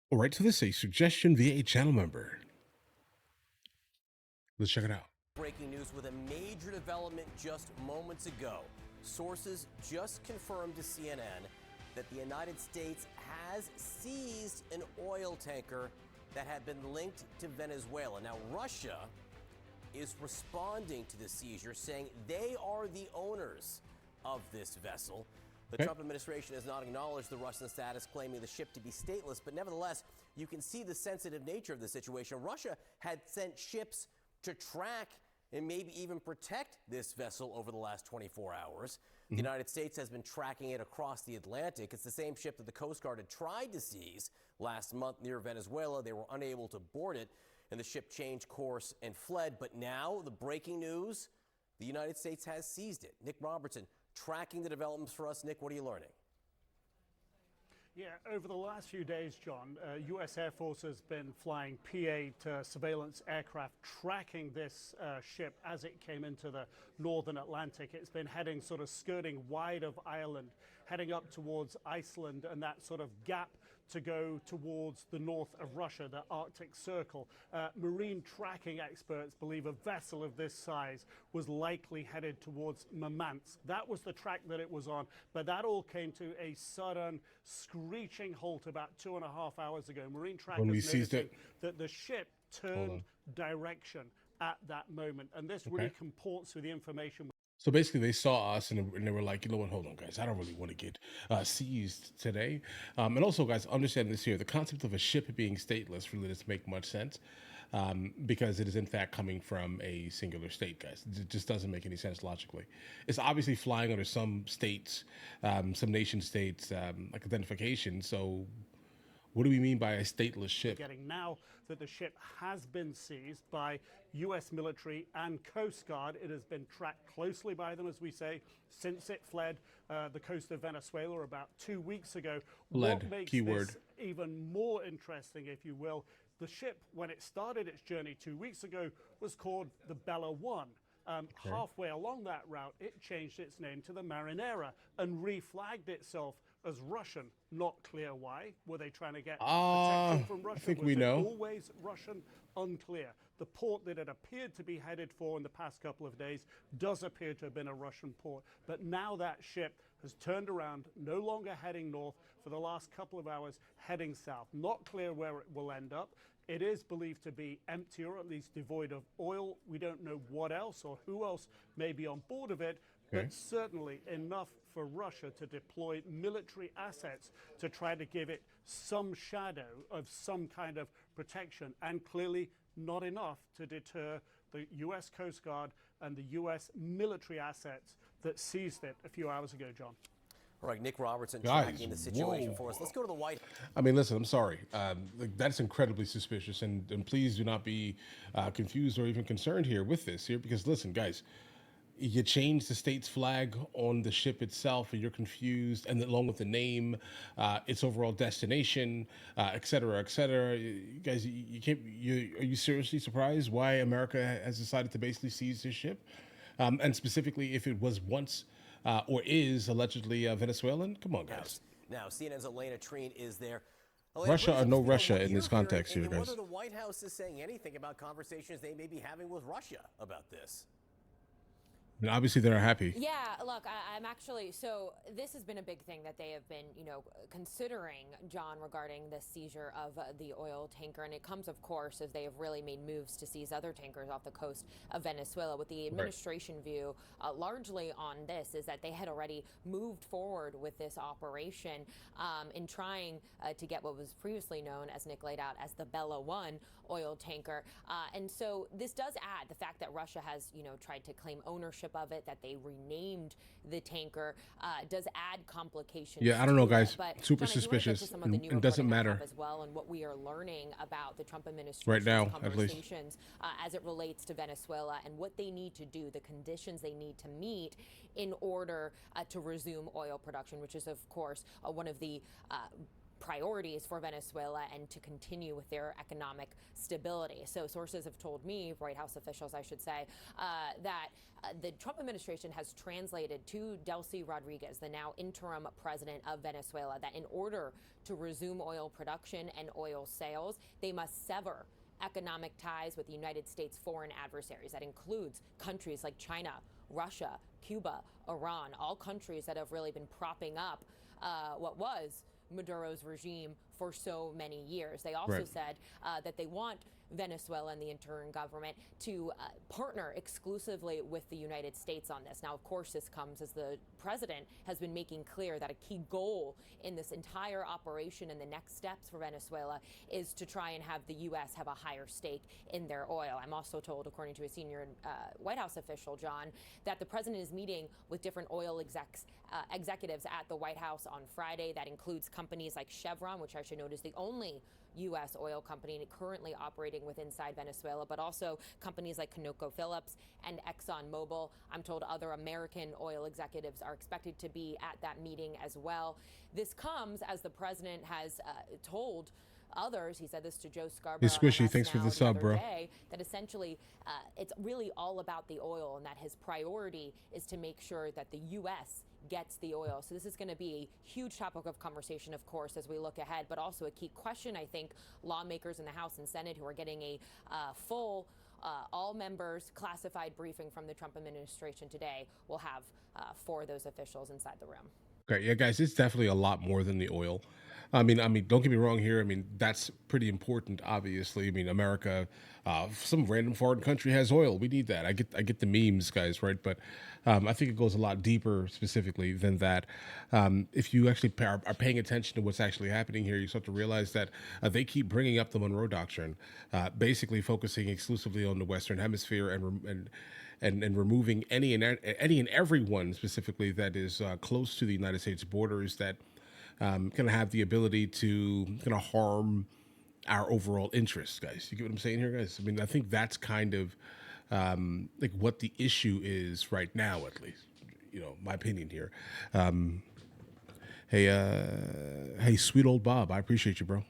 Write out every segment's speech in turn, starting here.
All right, so this is a suggestion via a channel member. Let's check it out. Breaking news with a major development just moments ago. Sources just confirmed to CNN that the United States has seized an oil tanker that had been linked to Venezuela. Now, Russia is responding to the seizure, saying they are the owners of this vessel. The Trump administration has not acknowledged the Russian status, claiming the ship to be stateless, but nevertheless, you can see the sensitive nature of the situation. Russia had sent ships to track and maybe even protect this vessel over the last 24 hours. The United States has been tracking it across the Atlantic. It's the same ship that the Coast Guard had tried to seize last month near Venezuela. They were unable to board it, and the ship changed course and fled. But now, the breaking news, the United States has seized it. Nick Robertson tracking the developments for us. Nick, what are you learning? Yeah, over the last few days, John, U.S. Air Force has been flying P-8 surveillance aircraft tracking this ship as it came into the northern Atlantic. It's been heading sort of skirting wide of Ireland, heading up towards Iceland and that sort of gap to go towards the north of Russia, the Arctic Circle. Marine tracking experts believe a vessel of this size was likely headed towards Murmansk. That was the track that it was on, but that all came to a sudden screeching halt about 2.5 hours ago. Marine When we trackers seized noticing it. that the ship turned direction at that moment, and this really comports with the information. So basically, they saw us and they were like, you know what, hold on, guys. I don't really want to get seized today. And also, guys, understand this here. The concept of a ship being stateless really doesn't make much sense because it is, in fact, coming from a singular state, guys. It just doesn't make any sense logically. It's obviously flying under some states, some nation states, like identification. So what do we mean by a stateless ship? Getting now that the ship has been seized by U.S. military and Coast Guard. It has been tracked closely by them, as we say, since it fled the coast of Venezuela about 2 weeks ago. Fled, What makes keyword. this even more interesting, if you will, the ship, when it started its journey 2 weeks ago, was called the Bella One. Halfway along that route, it changed its name to the Marinera and reflagged itself as Russian. Not clear why. Were they trying to get protection from Russia? I think Was we it know. always Russian? Unclear. The port that it appeared to be headed for in the past couple of days does appear to have been a Russian port. But now that ship has turned around, no longer heading north, for the last couple of hours heading south. Not clear where it will end up. It is believed to be empty, or at least devoid of oil. We don't know what else or who else may be on board of it, but certainly enough for Russia to deploy military assets to try to give it some shadow of some kind of protection, and clearly not enough to deter the U.S. Coast Guard and the U.S. military assets that seized it a few hours ago, John. All right, Nick Robertson Guys, tracking the situation whoa. for us. Let's go to the White I mean, listen, I'm sorry. Like, that's incredibly suspicious. And please do not be confused or even concerned here with this here, because listen, guys, you change the state's flag on the ship itself and you're confused, and along with the name, its overall destination, et cetera, et cetera. You guys, you can't, are you seriously surprised why America has decided to basically seize this ship? And specifically, if it was once or is allegedly Venezuelan? Come on, guys. Now, CNN's Elena Treen is there. Russia or no Russia what in this you're context hearing, here, and guys. whether the White House is saying anything about conversations they may be having with Russia about this. And obviously, they're not happy. Yeah, look, I'm actually, so this has been a big thing that they have been, considering, John, regarding the seizure of the oil tanker. And it comes, of course, as they have really made moves to seize other tankers off the coast of Venezuela. With the administration view largely on this is that they had already moved forward with this operation in trying to get what was previously known, as Nick laid out, as the Bella One oil tanker. And so this does add the fact that Russia has, tried to claim ownership of it, that they renamed the tanker, does add complications. Yeah, I don't know, to guys. it. But Super John, I do wanna get to suspicious. some of the new It doesn't reporting I matter. have as well, and what we are learning about the Trump administration's Right now, at least. conversations as it relates to Venezuela and what they need to do, the conditions they need to meet in order to resume oil production, which is, of course, one of the priorities for Venezuela and to continue with their economic stability. So sources have told me, White House officials, I should say, that the Trump administration has translated to Delcy Rodriguez, the now interim president of Venezuela, that in order to resume oil production and oil sales, they must sever economic ties with the United States' foreign adversaries. That includes countries like China, Russia, Cuba, Iran, all countries that have really been propping up what was Maduro's regime for so many years. They also said that they want Venezuela and the interim government to partner exclusively with the United States on this. Now, of course, this comes as the president has been making clear that a key goal in this entire operation and the next steps for Venezuela is to try and have the U.S. have a higher stake in their oil. I'm also told, according to a senior White House official, John, that the president is meeting with different oil executives at the White House on Friday. That includes companies like Chevron, which I should note is the only U.S. oil company currently operating inside Venezuela, but also companies like ConocoPhillips and ExxonMobil. I'm told other American oil executives are expected to be at that meeting as well. This comes as the president has told others, he said this to Joe Scarborough, Hey, Squishy, thanks for the sub, bro. That essentially it's really all about the oil and that his priority is to make sure that the U.S. gets the oil. So this is going to be a huge topic of conversation, of course, as we look ahead, but also a key question, I think, lawmakers in the House and Senate who are getting a full all members classified briefing from the Trump administration today will have for those officials inside the room. Okay, yeah, guys, it's definitely a lot more than the oil. I mean, don't get me wrong here. I mean, that's pretty important, obviously. I mean, America, some random foreign country has oil. We need that. I get the memes, guys, right? But I think it goes a lot deeper, specifically than that. If you actually are paying attention to what's actually happening here, you start to realize that they keep bringing up the Monroe Doctrine, basically focusing exclusively on the Western Hemisphere and removing any and everyone specifically that is close to the United States borders that can have the ability to kind of harm our overall interests, guys. You get what I'm saying here, guys? I mean, I think that's kind of like what the issue is right now, at least. You know, my opinion here. Hey, sweet old Bob, I appreciate you, bro.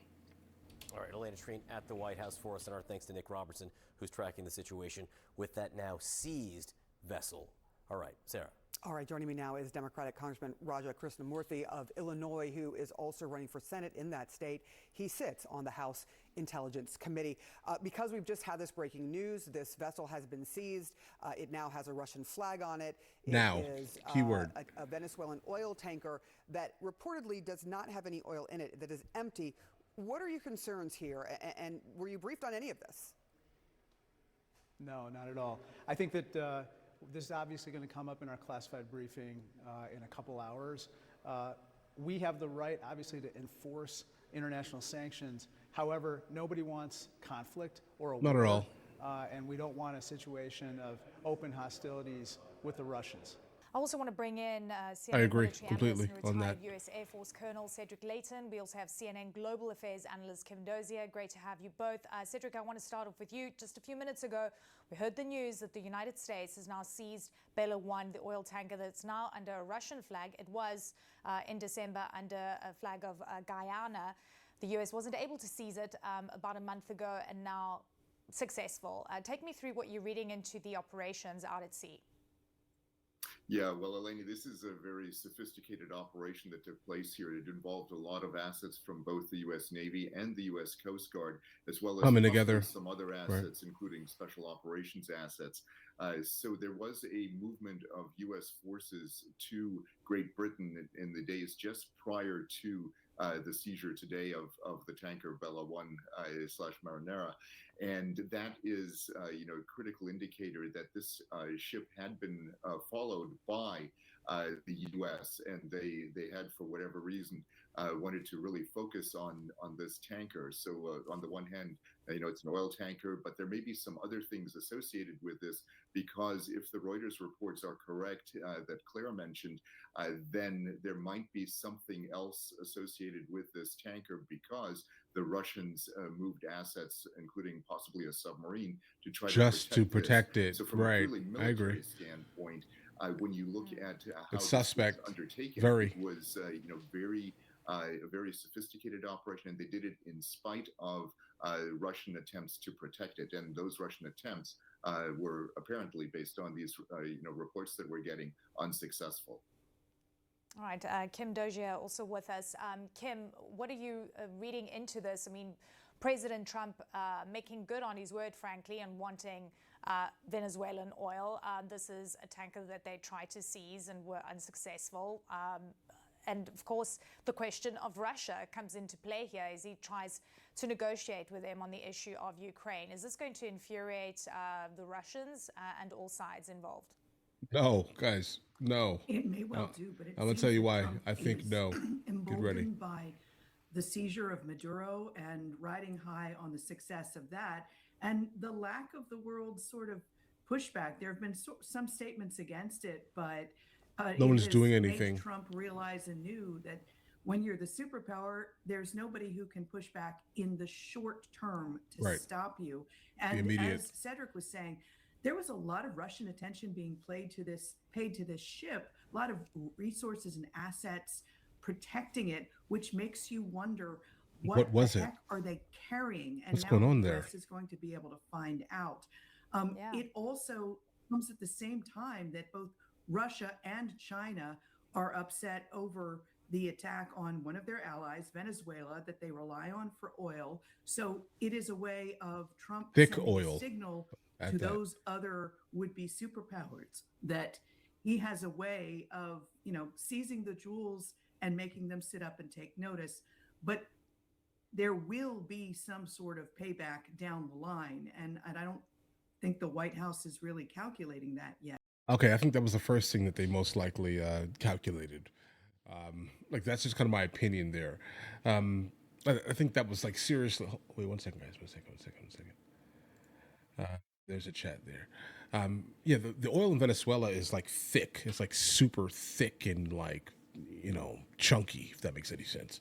All right, Elena Treen at the White House for us, and our thanks to Nick Robertson, who's tracking the situation with that now seized vessel. All right, Sarah. All right, joining me now is Democratic Congressman Raja Krishnamurthy of Illinois, who is also running for Senate in that state. He sits on the House Intelligence Committee. Because we've just had this breaking news, this vessel has been seized. It now has a Russian flag on it. It is keyword. A Venezuelan oil tanker that reportedly does not have any oil in it, that is empty. What are your concerns here, and were you briefed on any of this? No, not at all. I think that this is obviously going to come up in our classified briefing in a couple hours. We have the right, obviously, to enforce international sanctions. However, nobody wants conflict or a war. Not at all. And we don't want a situation of open hostilities with the Russians. I also want to bring in CNN I agree military completely analyst and on retired that. U.S. Air Force Colonel Cedric Layton. We also have CNN Global Affairs analyst Kim Dozier. Great to have you both. Cedric, I want to start off with you. Just a few minutes ago, we heard the news that the United States has now seized Bela 1, the oil tanker that's now under a Russian flag. It was in December under a flag of Guyana. The U.S. wasn't able to seize it about a month ago and now successful. Take me through what you're reading into the operations out at sea. Yeah, well, Eleni, this is a very sophisticated operation that took place here. It involved a lot of assets from both the U.S. Navy and the U.S. Coast Guard, as well as some other assets, including special operations assets. So there was a movement of U.S. forces to Great Britain in the days just prior to the seizure today of the tanker Bela 1 / Marinera. And that is, a critical indicator that this ship had been followed by the U.S. and they had, for whatever reason, wanted to really focus on this tanker. So on the one hand, it's an oil tanker, but there may be some other things associated with this, because if the Reuters reports are correct that Claire mentioned, then there might be something else associated with this tanker, because the Russians moved assets, including possibly a submarine, to try to protect it. So from a purely military standpoint, when you look at how it's suspect. this was undertaken, very. it was very a very sophisticated operation, and they did it in spite of Russian attempts to protect it. And those Russian attempts were apparently, based on these reports that we're getting, unsuccessful. All right, Kim Dozier also with us. Kim, what are you reading into this? I mean, President Trump making good on his word, frankly, and wanting Venezuelan oil. This is a tanker that they tried to seize and were unsuccessful. And of course, the question of Russia comes into play here as he tries to negotiate with them on the issue of Ukraine. Is this going to infuriate the Russians and all sides involved? No, guys, no. It may well do, but I'm going to tell you why. I think no. Get ready. Emboldened by the seizure of Maduro and riding high on the success of that and the lack of the world's sort of pushback. There have been some statements against it, but no one's doing anything. Made Trump realize anew that when you're the superpower, there's nobody who can push back in the short term to stop you. And as Cedric was saying, there was a lot of Russian attention being paid to this ship, a lot of resources and assets protecting it, which makes you wonder what was the heck are they carrying? And what's now going on the there? press is going to be able to find out. It also comes at the same time that both Russia and China are upset over the attack on one of their allies, Venezuela, that they rely on for oil. So it is a way of Trump sending a signal to those other would-be superpowers that he has a way of, seizing the jewels and making them sit up and take notice. But there will be some sort of payback down the line. And I don't think the White House is really calculating that yet. Okay, I think that was the first thing that they most likely calculated. That's just kind of my opinion there. I think that was like seriously. Wait, one second, guys. One second. There's a chat there. The oil in Venezuela is like thick. It's like super thick and like, chunky, if that makes any sense.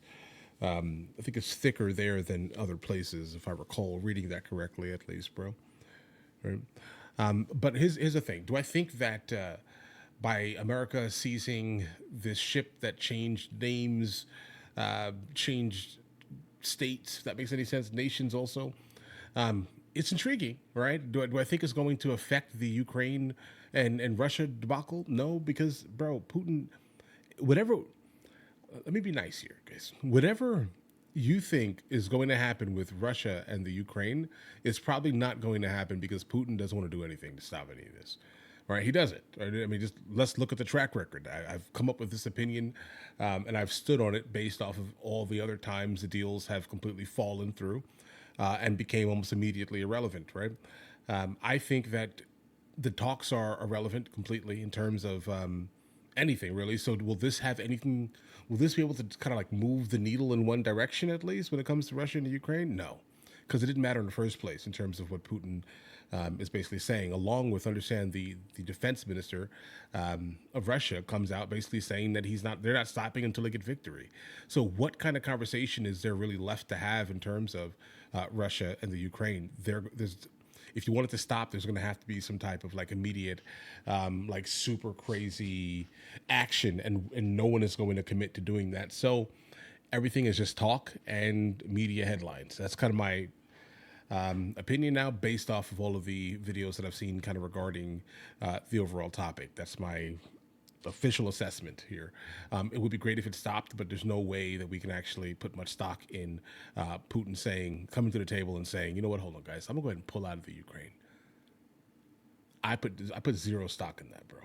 I think it's thicker there than other places, if I recall reading that correctly, at least, bro. Right? But here's the thing. Do I think that by America seizing this ship that changed names, changed states, if that makes any sense, nations also, it's intriguing, right? Do I think it's going to affect the Ukraine and Russia debacle? No, because, bro, Putin, whatever, let me be nice here, guys. Whatever you think is going to happen with Russia and the Ukraine is probably not going to happen because Putin doesn't want to do anything to stop any of this. Right? He doesn't. Right? I mean, just let's look at the track record. I've come up with this opinion, and I've stood on it based off of all the other times the deals have completely fallen through and became almost immediately irrelevant. Right? I think that the talks are irrelevant completely in terms of anything, really. So will this have anything? Will this be able to kind of like move the needle in one direction at least when it comes to Russia and the Ukraine? No, because it didn't matter in the first place in terms of what Putin is basically saying, along with understand the defense minister of Russia comes out basically saying that they're not stopping until they get victory. So what kind of conversation is there really left to have in terms of Russia and the Ukraine? If you want it to stop, there's going to have to be some type of like immediate, like super crazy action, and no one is going to commit to doing that. So everything is just talk and media headlines. That's kind of my opinion now, based off of all of the videos that I've seen kind of regarding the overall topic. That's my official assessment here. It would be great if it stopped, but there's no way that we can actually put much stock in Putin coming to the table and saying, you know what, hold on, guys, I'm gonna go ahead and pull out of the Ukraine. I put zero stock in that, bro,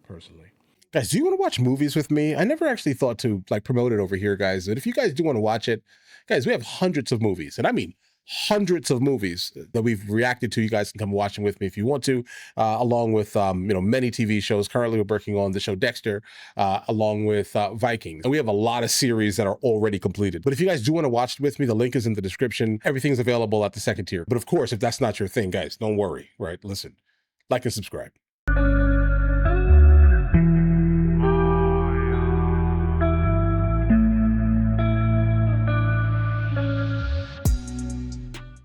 personally. Guys, do you want to watch movies with me? I never actually thought to like promote it over here, guys. But if you guys do want to watch it, guys, we have hundreds of movies, and I mean hundreds of movies that we've reacted to. You guys can come watch them with me if you want to, along with many TV shows. Currently we're working on the show Dexter, along with Vikings, and we have a lot of series that are already completed. But if you guys do want to watch it with me, the link is in the description. Everything's available at the second tier. But of course, if that's not your thing, guys, don't worry, right? Listen, like and subscribe.